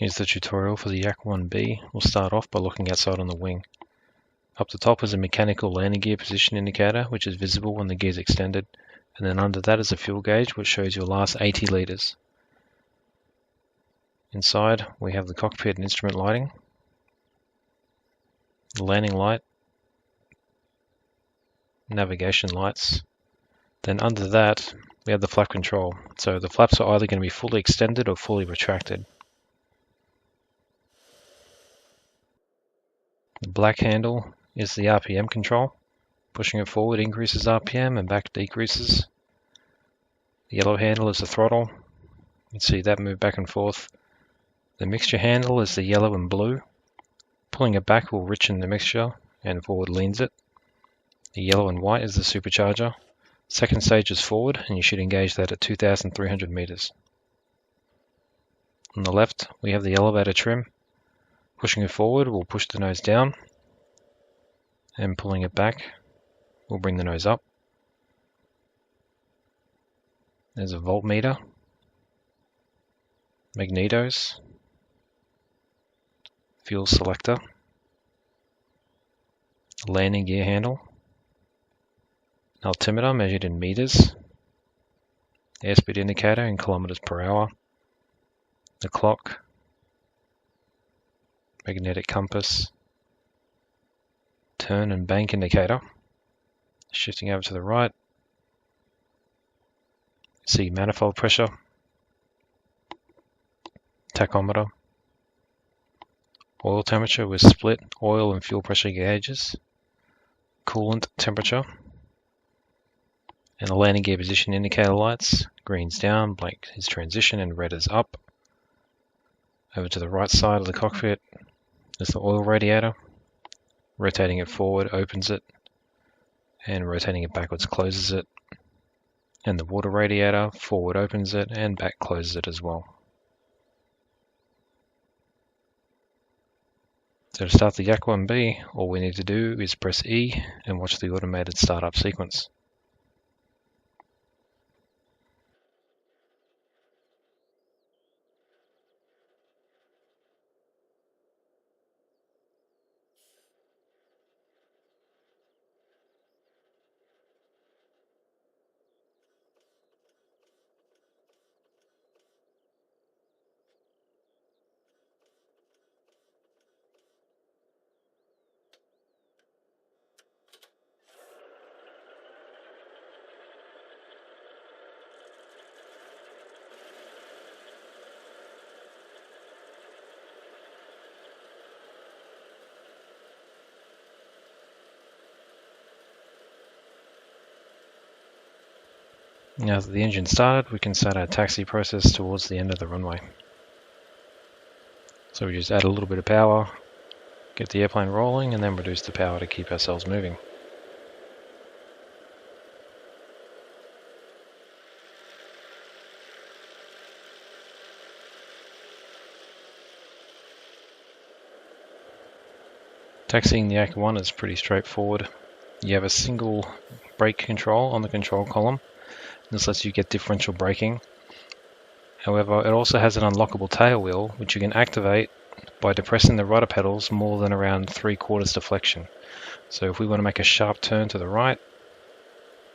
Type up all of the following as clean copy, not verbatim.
Here's the tutorial for the Yak-1b. We'll start off by looking outside on the wing. Up the top is a mechanical landing gear position indicator, which is visible when the gear is extended, and then under that is a fuel gauge, which shows your last 80 litres. Inside, we have the cockpit and instrument lighting, the landing light, navigation lights. Then under that, we have the flap control. So the flaps are either going to be fully extended or fully retracted. The black handle is the RPM control. Pushing it forward increases RPM and back decreases. The yellow handle is the throttle. You can see that move back and forth. The mixture handle is the yellow and blue. Pulling it back will richen the mixture and forward leans it. The yellow and white is the supercharger. Second stage is forward, and you should engage that at 2,300 meters. On the left, we have the elevator trim. Pushing it forward will push the nose down, and pulling it back will bring the nose up. There's a voltmeter, magnetos, fuel selector, landing gear handle, altimeter measured in meters, airspeed indicator in kilometers per hour, the clock, magnetic compass, turn and bank indicator. Shifting over to the right, see manifold pressure, tachometer, oil temperature with split oil and fuel pressure gauges, coolant temperature, and the landing gear position indicator lights. Green's down, blank is transition, and red is up. Over to the right side of the cockpit is the oil radiator. Rotating it forward opens it, and rotating it backwards closes it. And the water radiator, forward opens it and back closes it as well. So to start the Yak-1b, all we need to do is press E and watch the automated startup sequence. Now that the engine started, we can start our taxi process towards the end of the runway. So we just add a little bit of power, get the airplane rolling, and then reduce the power to keep ourselves moving. Taxiing the Yak-1 is pretty straightforward. You have a single brake control on the control column. This lets you get differential braking. However, it also has an unlockable tail wheel, which you can activate by depressing the rudder pedals more than around 3/4 deflection. So if we want to make a sharp turn to the right,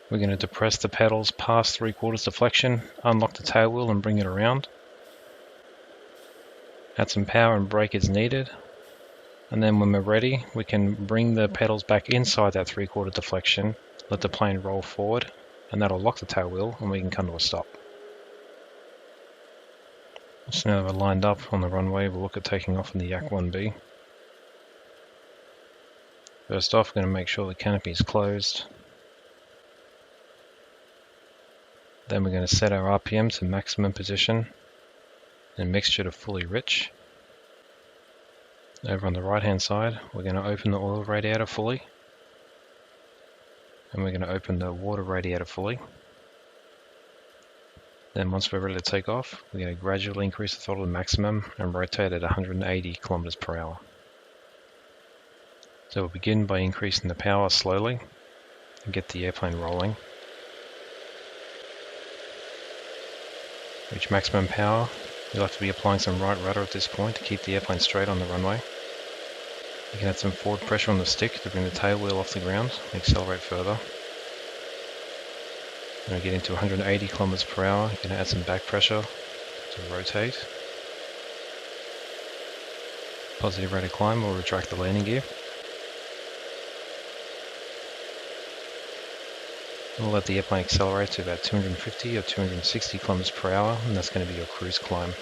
we're going to depress the pedals past 3/4 deflection, unlock the tail wheel and bring it around. Add some power and brake as needed. And then when we're ready, we can bring the pedals back inside that 3/4 deflection, let the plane roll forward, and that'll lock the tail wheel and we can come to a stop. So now that we're lined up on the runway, we'll look at taking off in the Yak-1b. First off, we're going to make sure the canopy is closed. Then we're going to set our RPM to maximum position and mixture to fully rich. Over on the right hand side, we're going to open the oil radiator fully. And we're going to open the water radiator fully. Then once we're ready to take off, we're going to gradually increase the throttle to maximum and rotate at 180 kilometers per hour. So we'll begin by increasing the power slowly and get the airplane rolling. Reach maximum power You'll have to be applying some right rudder at this point to keep the airplane straight on the runway. You can add some forward pressure on the stick to bring the tail wheel off the ground and accelerate further. When we get into 180 kilometers per hour, you can add some back pressure to rotate. Positive rate of climb will retract the landing gear. We'll let the airplane accelerate to about 250 or 260 kilometers per hour, and that's going to be your cruise climb.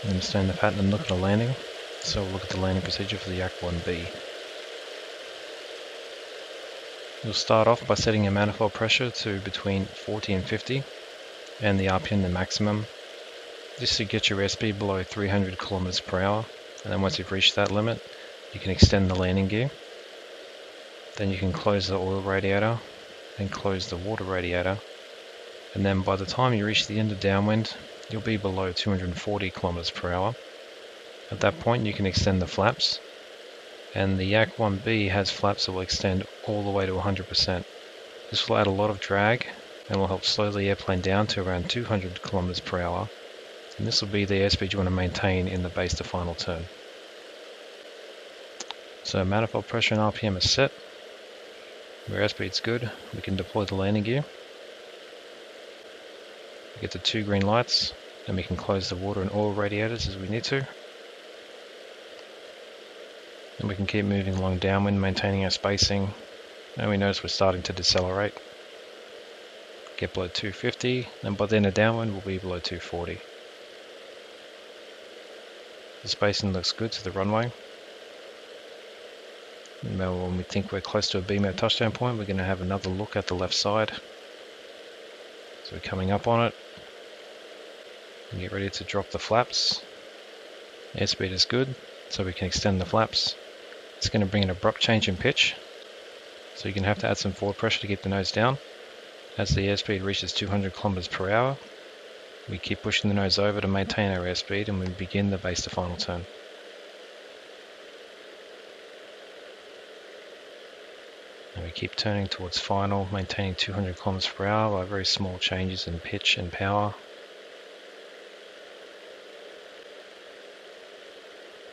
Understand the pattern and look at a landing, so we'll look at the landing procedure for the Yak-1b. You'll start off by setting your manifold pressure to between 40 and 50, and the RPM the maximum. This to get your airspeed below 300 kilometers per hour, and then once you've reached that limit, you can extend the landing gear. Then you can close the oil radiator, then close the water radiator, and then by the time you reach the end of downwind, you'll be below 240 kilometers per hour. At that point you can extend the flaps, and the Yak-1b has flaps that will extend all the way to 100%. This will add a lot of drag and will help slow the airplane down to around 200 kilometers per hour, and this will be the airspeed you want to maintain in the base to final turn. So manifold pressure and RPM are set. Your airspeed's good, we can deploy the landing gear. We get the 2 green lights, and we can close the water and oil radiators as we need to. And we can keep moving along downwind, maintaining our spacing. And we notice we're starting to decelerate. Get below 250, and by the end of downwind we'll be below 240. The spacing looks good to the runway. Now when we think we're close to a BMAP touchdown point, we're going to have another look at the left side. So we're coming up on it. And get ready to drop the flaps. Airspeed is good, so we can extend the flaps. It's going to bring an abrupt change in pitch, so you're going to have to add some forward pressure to keep the nose down. As the airspeed reaches 200 kilometers per hour, we keep pushing the nose over to maintain our airspeed, and we begin the base to final turn. And we keep turning towards final, maintaining 200 kilometers per hour by very small changes in pitch and power.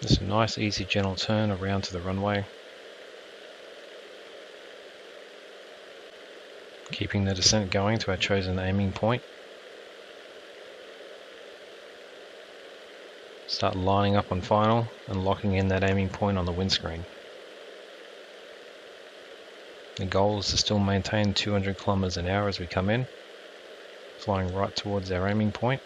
Just a nice, easy, gentle turn around to the runway. Keeping the descent going to our chosen aiming point. Start lining up on final and locking in that aiming point on the windscreen. The goal is to still maintain 200 kilometers an hour as we come in, flying right towards our aiming point.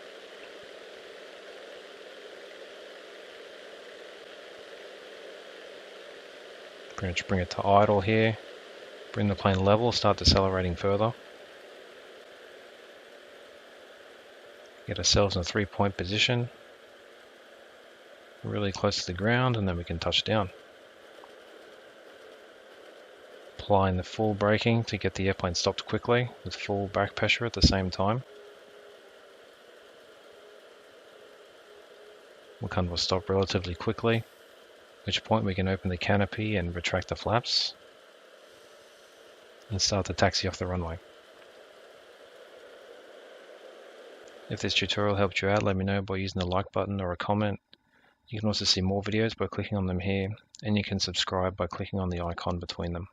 Pretty much bring it to idle here, bring the plane level, start decelerating further. Get ourselves in a 3-point position, really close to the ground, and then we can touch down. Applying the full braking to get the airplane stopped quickly with full back pressure at the same time. We'll come to a stop relatively quickly, at which point we can open the canopy and retract the flaps and start the taxi off the runway. If this tutorial helped you out, let me know by using the like button or a comment. You can also see more videos by clicking on them here, and you can subscribe by clicking on the icon between them.